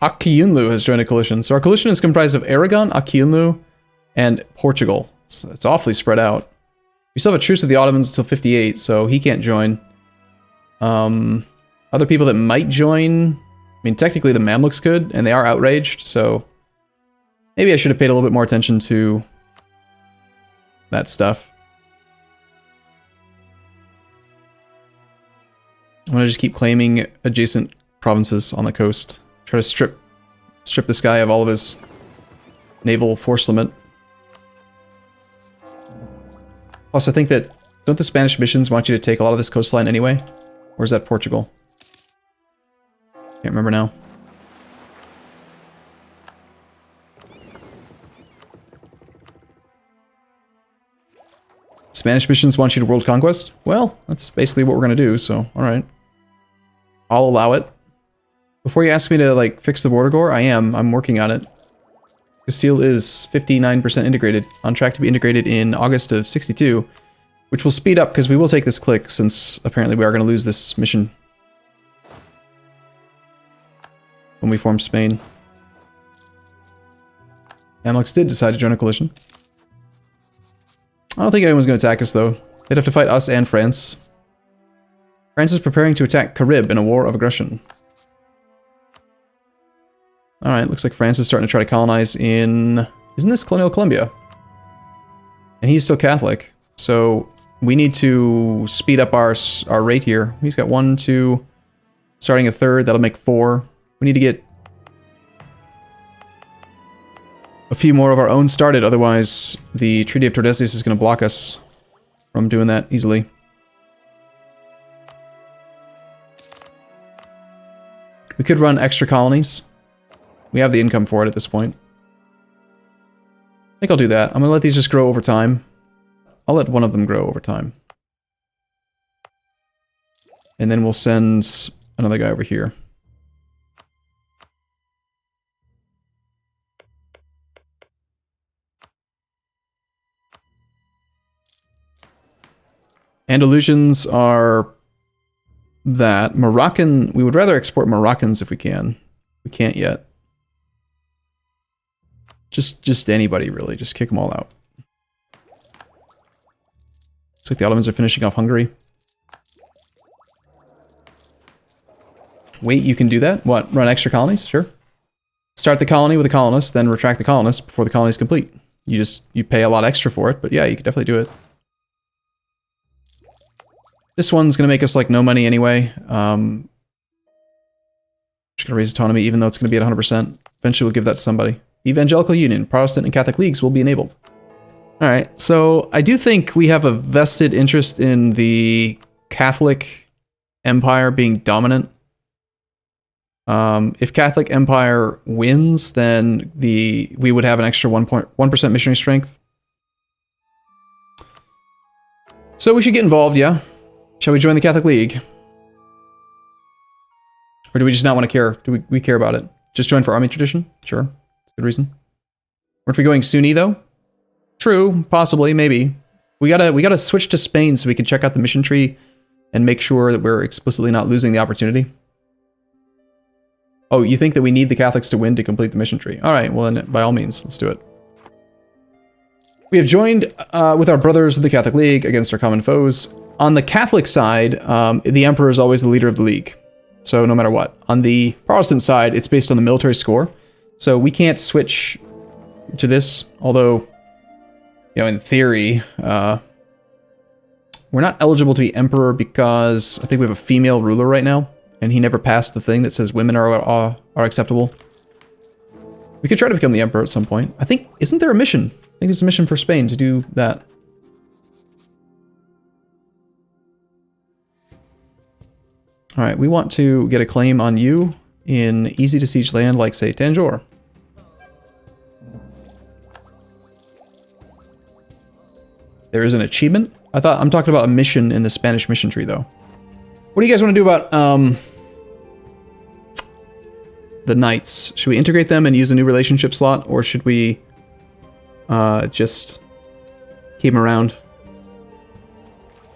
Akyunlu has joined a coalition. So our coalition is comprised of Aragon, Akyunlu, and Portugal. It's awfully spread out. We still have a truce with the Ottomans until 58, so he can't join. Other people that might join... I mean, technically the Mamluks could, and they are outraged, so... Maybe I should have paid a little bit more attention to... that stuff. I'm gonna just keep claiming adjacent provinces on the coast. Try to strip this guy of all of his naval force limit. Plus, I think that... Don't the Spanish missions want you to take a lot of this coastline anyway? Or is that Portugal? Can't remember now. Spanish missions want you to world conquest? Well, that's basically what we're gonna do, so alright. I'll allow it. Before you ask me to, like, fix the border gore, I'm working on it. Castile is 59% integrated, on track to be integrated in August of 62, which will speed up because we will take this click since apparently we are gonna lose this mission when we form Spain. Mamluks did decide to join a coalition. I don't think anyone's going to attack us, though. They'd have to fight us and France. France is preparing to attack Carib in a war of aggression. Alright, looks like France is starting to try to colonize in... Isn't this colonial Colombia? And he's still Catholic. So we need to speed up our rate here. He's got 1, 2... Starting a third, that'll make 4. We need to get... a few more of our own started, otherwise the Treaty of Tordesillas is going to block us from doing that easily. We could run extra colonies. We have the income for it at this point. I think I'll do that. I'm going to let these just grow over time. I'll let one of them grow over time. And then we'll send another guy over here. Andalusians are that. Moroccan, we would rather export Moroccans if we can. We can't yet. Just anybody, really. Just kick them all out. Looks like the Ottomans are finishing off Hungary. Wait, you can do that? What, run extra colonies? Sure. Start the colony with a colonist, then retract the colonist before the colony is complete. You pay a lot extra for it, but yeah, you can definitely do it. This one's going to make us, like, no money anyway. Just going to raise autonomy, even though it's going to be at 100%. Eventually we'll give that to somebody. Evangelical Union, Protestant and Catholic leagues will be enabled. Alright, so I do think we have a vested interest in the Catholic Empire being dominant. If Catholic Empire wins, then we would have an extra 1% missionary strength. So we should get involved, yeah. Shall we join the Catholic League? Or do we just not want to care? Do we care about it? Just join for army tradition? Sure. That's a good reason. Weren't we going Sunni, though? True. Possibly. Maybe. We gotta switch to Spain so we can check out the mission tree and make sure that we're explicitly not losing the opportunity. Oh, you think that we need the Catholics to win to complete the mission tree? Alright, well then, by all means, let's do it. We have joined with our brothers of the Catholic League against our common foes. On the Catholic side, the Emperor is always the leader of the League. So no matter what. On the Protestant side, it's based on the military score. So we can't switch to this, although, you know, in theory, we're not eligible to be Emperor because I think we have a female ruler right now, and he never passed the thing that says women are acceptable. We could try to become the Emperor at some point. I think, isn't there a mission? I think there's a mission for Spain to do that. Alright, we want to get a claim on you in easy-to-siege land like, say, Tanjore. There is an achievement? I'm talking about a mission in the Spanish mission tree, though. What do you guys want to do about, the knights? Should we integrate them and use a new relationship slot, or should we, just keep them around?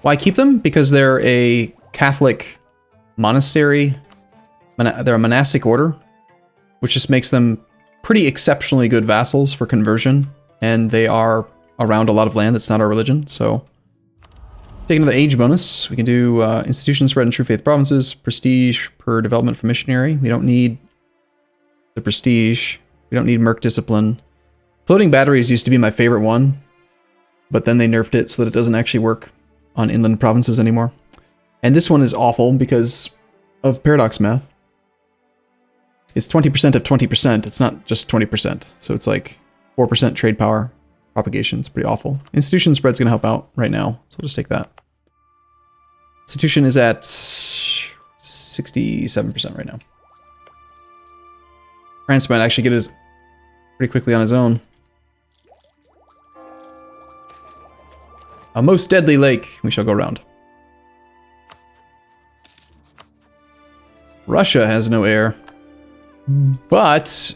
Why keep them? Because they're a Catholic monastery. They're a monastic order. which just makes them pretty exceptionally good vassals for conversion, and they are around a lot of land that's not our religion, so... Take another age bonus. We can do institution spread in true faith provinces, prestige per development for missionary. We don't need the prestige. We don't need merc discipline. Floating batteries used to be my favorite one, but then they nerfed it so that it doesn't actually work on inland provinces anymore. And this one is awful because of paradox math. It's 20% of 20%. It's not just 20%. So it's like 4% trade power propagation. It's pretty awful. Institution spread's going to help out right now, so we'll just take that. Institution is at 67% right now. France might actually get his pretty quickly on his own. A most deadly lake. We shall go round. Russia has no heir. But...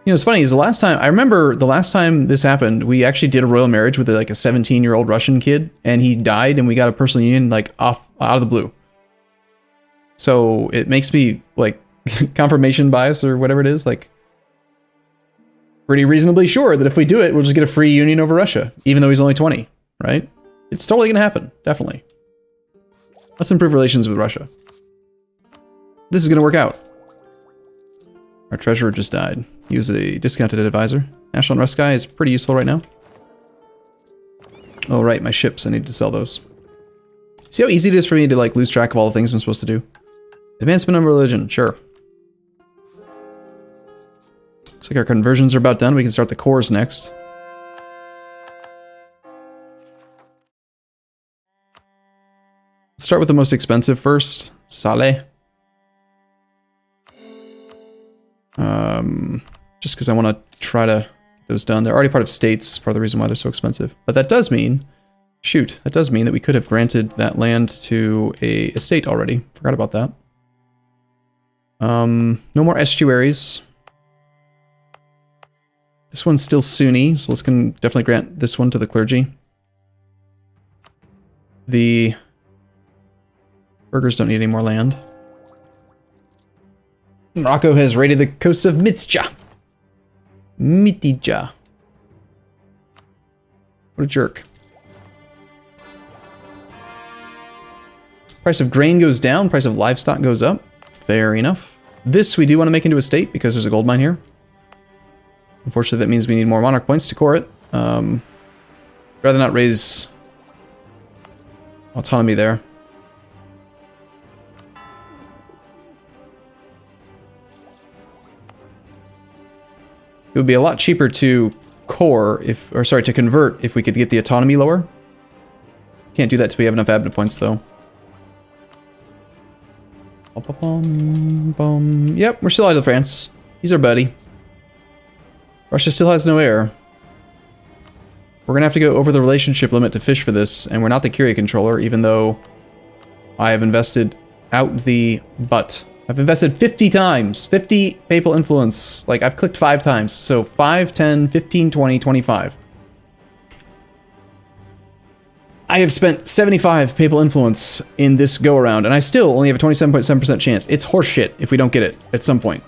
You know, it's funny, is the last time, I remember the last time this happened, we actually did a royal marriage with like a 17-year-old Russian kid, and he died, and we got a personal union like out of the blue. So it makes me like confirmation bias or whatever it is, like pretty reasonably sure that if we do it, we'll just get a free union over Russia, even though he's only 20, right? It's totally gonna happen, definitely. Let's improve relations with Russia. This is gonna work out. Our treasurer just died. He was a discounted advisor. National Unrest guy is pretty useful right now. Oh right, my ships, I need to sell those. See how easy it is for me to like lose track of all the things I'm supposed to do? Advancement of religion, sure. Looks like our conversions are about done. We can start the cores next. Let's start with the most expensive first. Sale. Just because I want to try to get those done. They're already part of states, is part of the reason why they're so expensive. But that does mean, shoot, that does mean that we could have granted that land to a estate already. Forgot about that. No more estuaries. This one's still Sunni, so let's definitely grant this one to the clergy. The burghers don't need any more land. Morocco has raided the coasts of Mitja. Mitja. What a jerk. Price of grain goes down, price of livestock goes up. Fair enough. This we do want to make into a state because there's a gold mine here. Unfortunately, that means we need more monarch points to core it. Rather not raise autonomy there. It would be a lot cheaper to to convert if we could get the autonomy lower. Can't do that till we have enough admin points though. Yep, we're still idle France. He's our buddy. Russia still has no heir. We're gonna have to go over the relationship limit to fish for this, and we're not the Curia controller, even though I have invested out the butt. I've invested 50 times, 50 papal influence. Like, I've clicked 5 times. So 5, 10, 15, 20, 25. I have spent 75 papal influence in this go-around, and I still only have a 27.7% chance. It's horseshit if we don't get it at some point.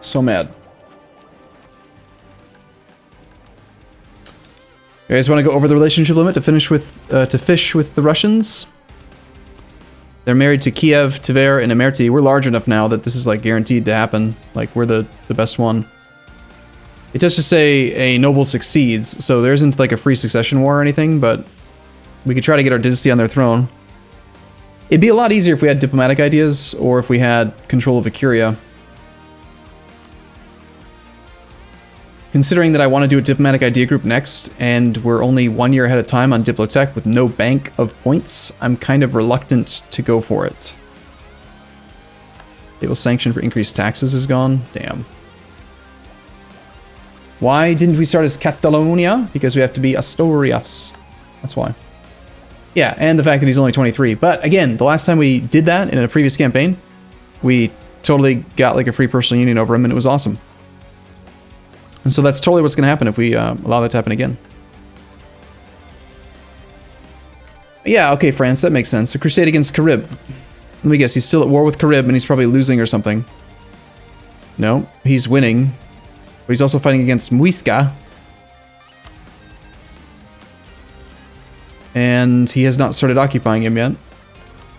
So mad. You guys want to go over the relationship limit to fish with the Russians? They're married to Kiev, Tver, and Imerti. We're large enough now that this is like guaranteed to happen. Like, we're the best one. It does just say a noble succeeds, so there isn't like a free succession war or anything, but we could try to get our dynasty on their throne. It'd be a lot easier if we had diplomatic ideas, or if we had control of a Curia. Considering that I want to do a diplomatic idea group next, and we're only 1 year ahead of time on Diplotech with no bank of points, I'm kind of reluctant to go for it. Naval sanction for increased taxes is gone. Damn. Why didn't we start as Catalonia? Because we have to be Asturias. That's why. Yeah, and the fact that he's only 23. But again, the last time we did that in a previous campaign, we totally got like a free personal union over him, and it was awesome. And so that's totally what's going to happen if we allow that to happen again. Yeah, okay, France, that makes sense. A crusade against Carib. Let me guess, he's still at war with Carib and he's probably losing or something. No, he's winning. But he's also fighting against Muisca. And he has not started occupying him yet.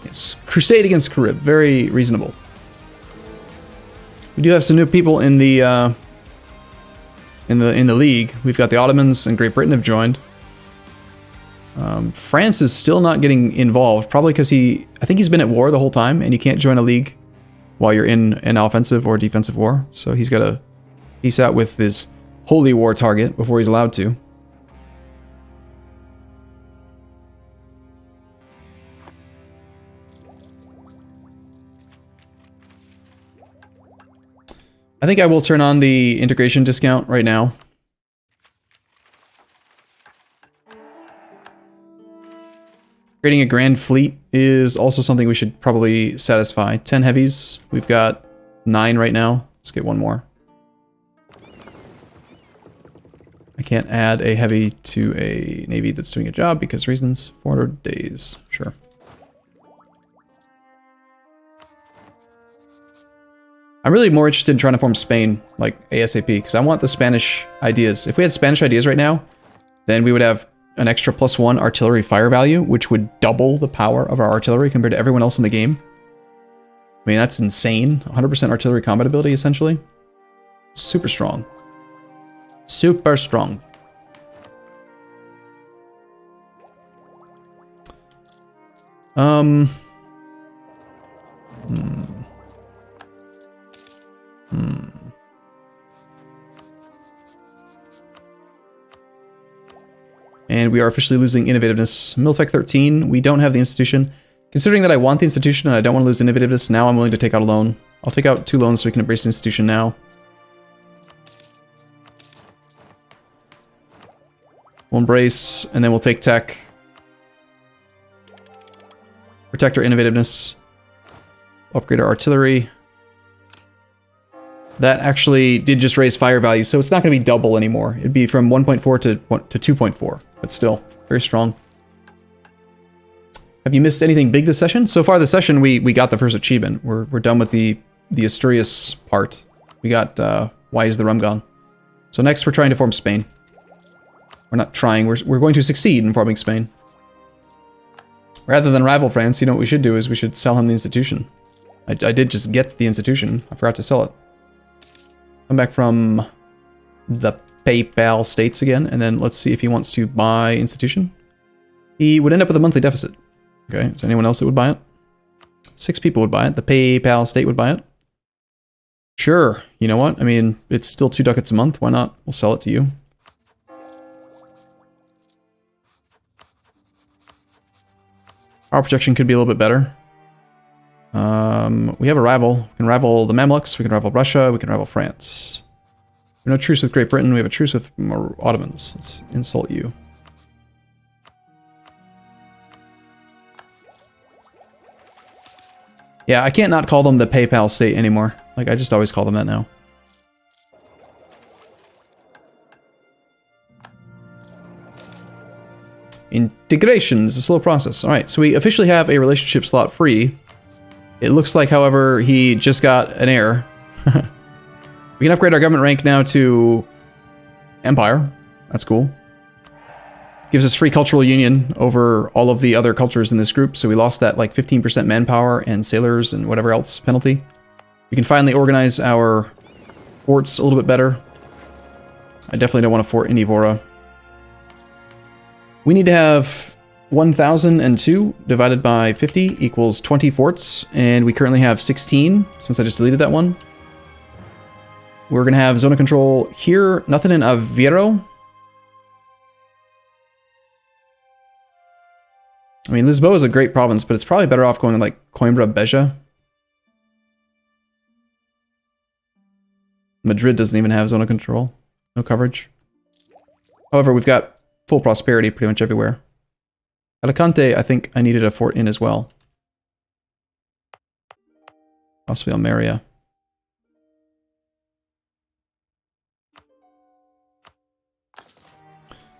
Yes, crusade against Carib, very reasonable. We do have some new people in the league. We've got the Ottomans and Great Britain have joined. France is still not getting involved, probably because I think he's been at war the whole time, and you can't join a league while you're in an offensive or defensive war. So he's got to peace out with his holy war target before he's allowed to. I think I will turn on the integration discount right now. Creating a grand fleet is also something we should probably satisfy. 10 heavies. We've got 9 right now. Let's get one more. I can't add a heavy to a navy that's doing a job because reasons. 400 days. Sure. I'm really more interested in trying to form Spain, like ASAP, because I want the Spanish ideas. If we had Spanish ideas right now, then we would have an extra +1 artillery fire value, which would double the power of our artillery compared to everyone else in the game. I mean, that's insane. 100% artillery combat ability, essentially. Super strong. Super strong. And we are officially losing innovativeness. Miltech 13, we don't have the institution. Considering that I want the institution and I don't want to lose innovativeness, now I'm willing to take out a loan. I'll take out 2 loans so we can embrace the institution now. We'll embrace, and then we'll take tech. Protect our innovativeness. Upgrade our artillery. That actually did just raise fire value, so it's not going to be double anymore. It'd be from 1.4 to 2.4, but still, very strong. Have you missed anything big this session? So far this session, we got the first achievement. We're done with the Asturias part. We got, why is the Rum Gone? So next we're trying to form Spain. We're not trying, we're going to succeed in forming Spain. Rather than rival France, you know what we should do is we should sell him the institution. I did just get the institution, I forgot to sell it. Come back from the PayPal states again, and then let's see if he wants to buy institution. He would end up with a monthly deficit. Okay, is there anyone else that would buy it? 6 people would buy it. The PayPal state would buy it. Sure, you know what? I mean, it's still 2 ducats a month. Why not? We'll sell it to you. Our projection could be a little bit better. We have a rival. We can rival the Mamluks, we can rival Russia, we can rival France. We have no truce with Great Britain, we have a truce with Ottomans. Let's insult you. Yeah, I can't not call them the PayPal state anymore. Like, I just always call them that now. Integration is a slow process. Alright, so we officially have a relationship slot free. It looks like, however, he just got an heir. We can upgrade our government rank now to Empire. That's cool. Gives us free cultural union over all of the other cultures in this group, so we lost that like 15% manpower and sailors and whatever else penalty. We can finally organize our forts a little bit better. I definitely don't want a fort in Evora. We need to have 1,002 divided by 50 equals 20 forts, and we currently have 16, since I just deleted that one. We're going to have zone of control here, nothing in Aveiro. I mean, Lisboa is a great province, but it's probably better off going like Coimbra, Beja. Madrid doesn't even have zone of control. No coverage. However, we've got full prosperity pretty much everywhere. Alicante, I think I needed a fort in as well. Possibly on Mare.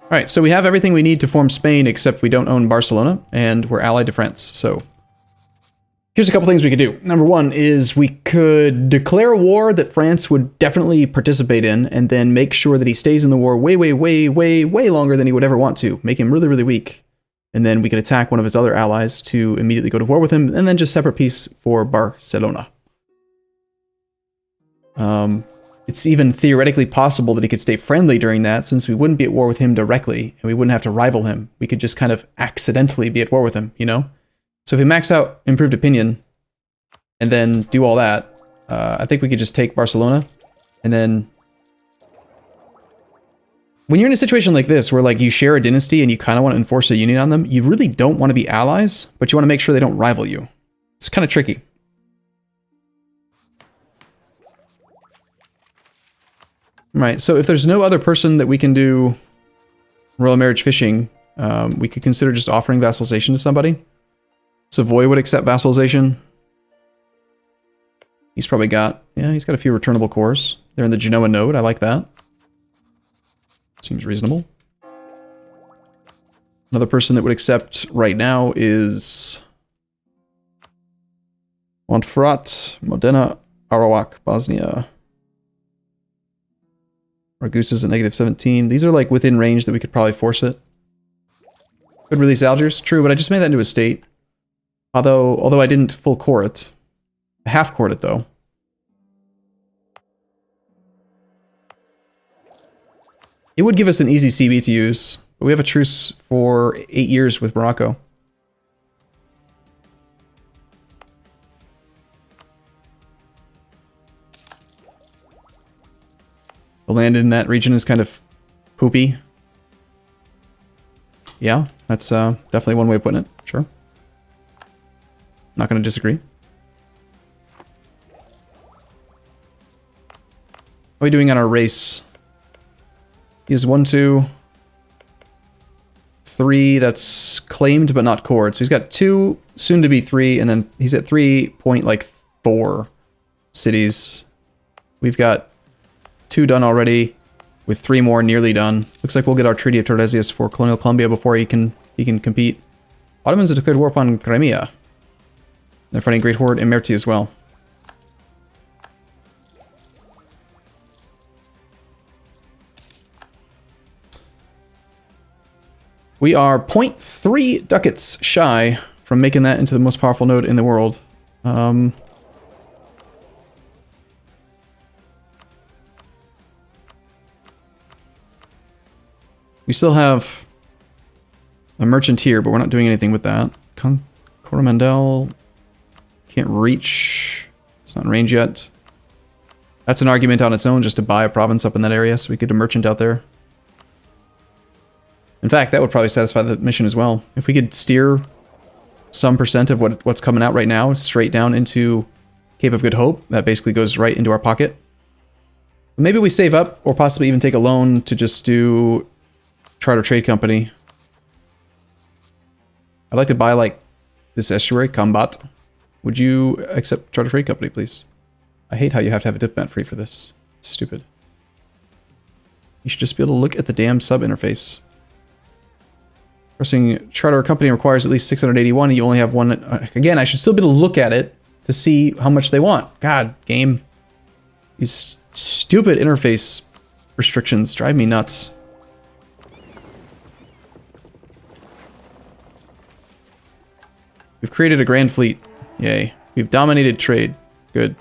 Alright, so we have everything we need to form Spain, except we don't own Barcelona, and we're allied to France, so Here's a couple things we could do. Number one is we could declare a war that France would definitely participate in, and then make sure that he stays in the war way, way, way, way, way longer than he would ever want to. Make him really, really weak. And then we could attack one of his other allies to immediately go to war with him, and then just separate peace for Barcelona. It's even theoretically possible that he could stay friendly during that, since we wouldn't be at war with him directly, and we wouldn't have to rival him. We could just kind of accidentally be at war with him, you know? So if we max out Improved Opinion, and then do all that, I think we could just take Barcelona, and then... When you're in a situation like this, where like you share a dynasty and you kind of want to enforce a union on them, you really don't want to be allies, but you want to make sure they don't rival you. It's kind of tricky. Right, so if there's no other person that we can do royal marriage fishing, we could consider just offering vassalization to somebody. Savoy would accept vassalization. He's probably got, yeah, he's got a few returnable cores. They're in the Genoa node, I like that. Seems reasonable. Another person that would accept right now is Montferrat, Modena, Arawak, Bosnia. Ragusa's at -17. These are like within range that we could probably force it. Could release Algiers, true, but I just made that into a state. Although I didn't full core it. I half cored it though. It would give us an easy CB to use, but we have a truce for 8 years with Morocco. The land in that region is kind of poopy. Yeah, that's definitely one way of putting it, sure. Not going to disagree. How are we doing on our race? He has 1, 2, 3 that's claimed but not cored. So he's got 2, soon to be 3, and then he's at 3.4 cities. We've got 2 done already, with 3 more nearly done. Looks like we'll get our Treaty of Tordesillas for Colonial Columbia before he can compete. Ottomans have declared war upon Crimea. They're fighting Great Horde and Merti as well. We are 0.3 ducats shy from making that into the most powerful node in the world. We still have a merchant here, but we're not doing anything with that. Coromandel can't reach. It's not in range yet. That's an argument on its own just to buy a province up in that area, so we could do merchant out there. In fact, that would probably satisfy the mission as well. If we could steer some percent of what's coming out right now straight down into Cape of Good Hope, that basically goes right into our pocket. Maybe we save up, or possibly even take a loan to just do Charter Trade Company. I'd like to buy, like, this estuary, Combat. Would you accept Charter Trade Company, please? I hate how you have to have a diplomat free for this. It's stupid. You should just be able to look at the damn sub interface. Pressing Charter Company requires at least 681, and you only have one. Again, I should still be able to look at it to see how much they want. God, game. These stupid interface restrictions drive me nuts. We've created a grand fleet. Yay. We've dominated trade. Good.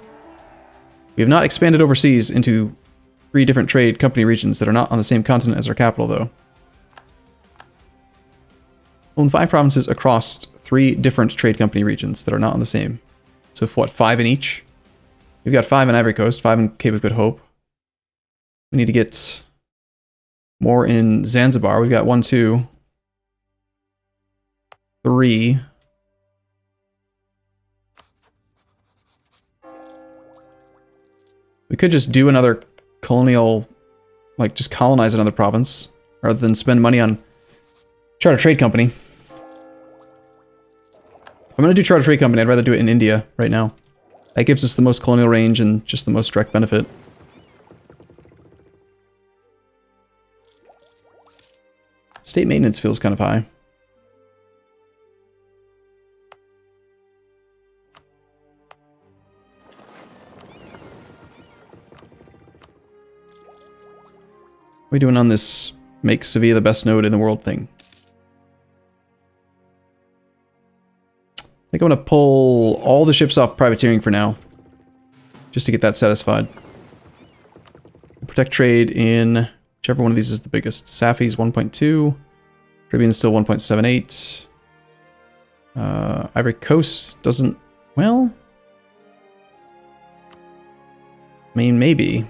We have not expanded overseas into 3 different trade company regions that are not on the same continent as our capital, though. Own 5 provinces across 3 different trade company regions that are not on the same. So, what, 5 in each? We've got 5 in Ivory Coast, 5 in Cape of Good Hope. We need to get more in Zanzibar. We've got 1, 2, 3. We could just do another colonial, like just colonize another province, rather than spend money on Charter Trade Company. If I'm going to do Charter Trade Company, I'd rather do it in India right now. That gives us the most colonial range and just the most direct benefit. State maintenance feels kind of high. What are we doing on this make Sevilla the best node in the world thing? I think I'm going to pull all the ships off privateering for now. Just to get that satisfied. Protect trade in whichever one of these is the biggest. Safi's 1.2. Caribbean's still 1.78. Ivory Coast doesn't... Well... I mean, maybe.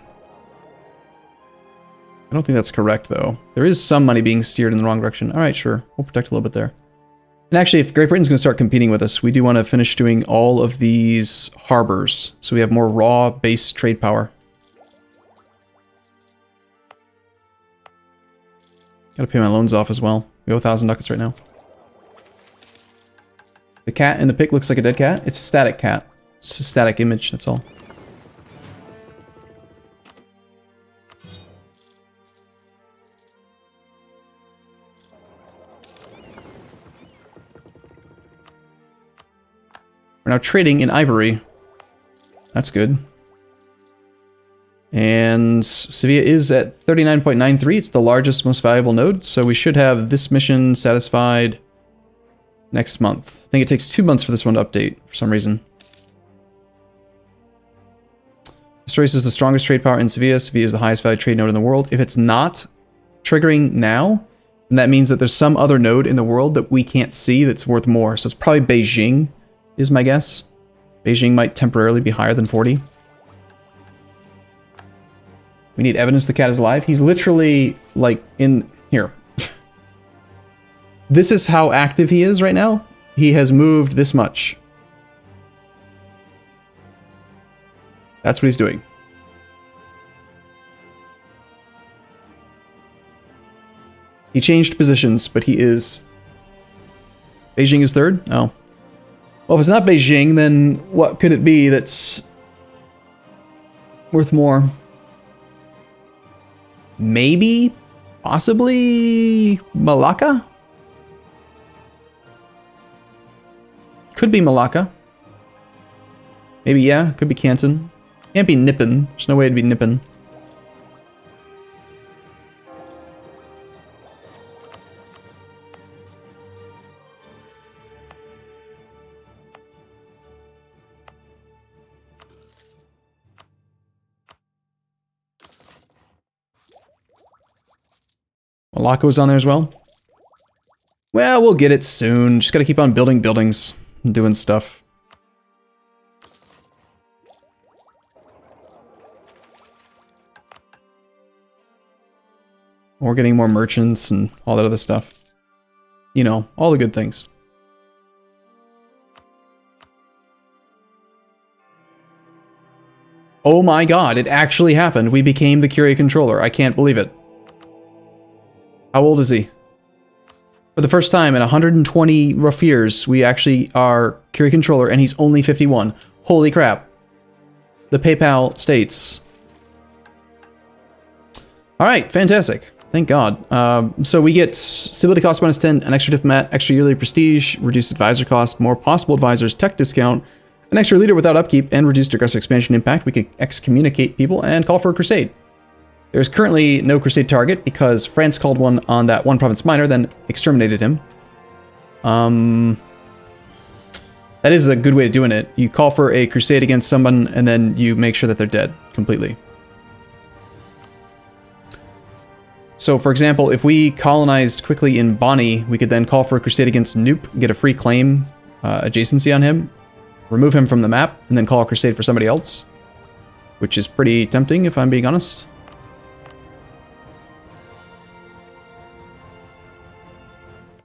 I don't think that's correct, though. There is some money being steered in the wrong direction. Alright, sure. We'll protect a little bit there. And actually, if Great Britain's going to start competing with us, we do want to finish doing all of these harbors, so we have more raw base trade power. Gotta pay my loans off as well. We owe 1,000 ducats right now. The cat in the pic looks like a dead cat. It's a static cat. It's a static image, that's all. We're now trading in ivory. That's good. And Sevilla is at 39.93. It's the largest, most valuable node, so we should have this mission satisfied next month. I think it takes 2 months for this one to update for some reason. Asturias is the strongest trade power in Sevilla. Sevilla is the highest valued trade node in the world. If it's not triggering now, then that means that there's some other node in the world that we can't see that's worth more. So it's probably Beijing, is my guess. Beijing might temporarily be higher than 40. We need evidence the cat is alive. He's literally, like, in... Here. This is how active he is right now. He has moved this much. That's what he's doing. He changed positions, but he is... Beijing is third? Oh. Well, if it's not Beijing, then what could it be that's worth more? Maybe? Possibly Malacca? Could be Malacca. Maybe, yeah, could be Canton. Can't be Nippon. There's no way it'd be Nippon. Malacca's on there as well. Well, we'll get it soon. Just gotta keep on building buildings and doing stuff. Or getting more merchants and all that other stuff. You know, all the good things. Oh my god, it actually happened. We became the Curia controller. I can't believe it. How old is he? For the first time in 120 rough years, we actually are Curia controller, and he's only 51. Holy crap. The PayPal states. Alright, fantastic. Thank God. So we get stability cost -10, an extra diplomat, extra yearly prestige, reduced advisor cost, more possible advisors, tech discount, an extra leader without upkeep, and reduced aggressive expansion impact. We can excommunicate people and call for a crusade. There's currently no crusade target because France called one on that one province minor, then exterminated him. That is a good way of doing it. You call for a crusade against someone, and then you make sure that they're dead completely. So, for example, if we colonized quickly in Bonnie, we could then call for a crusade against Noop, get a free claim adjacency on him, remove him from the map, and then call a crusade for somebody else. Which is pretty tempting, if I'm being honest.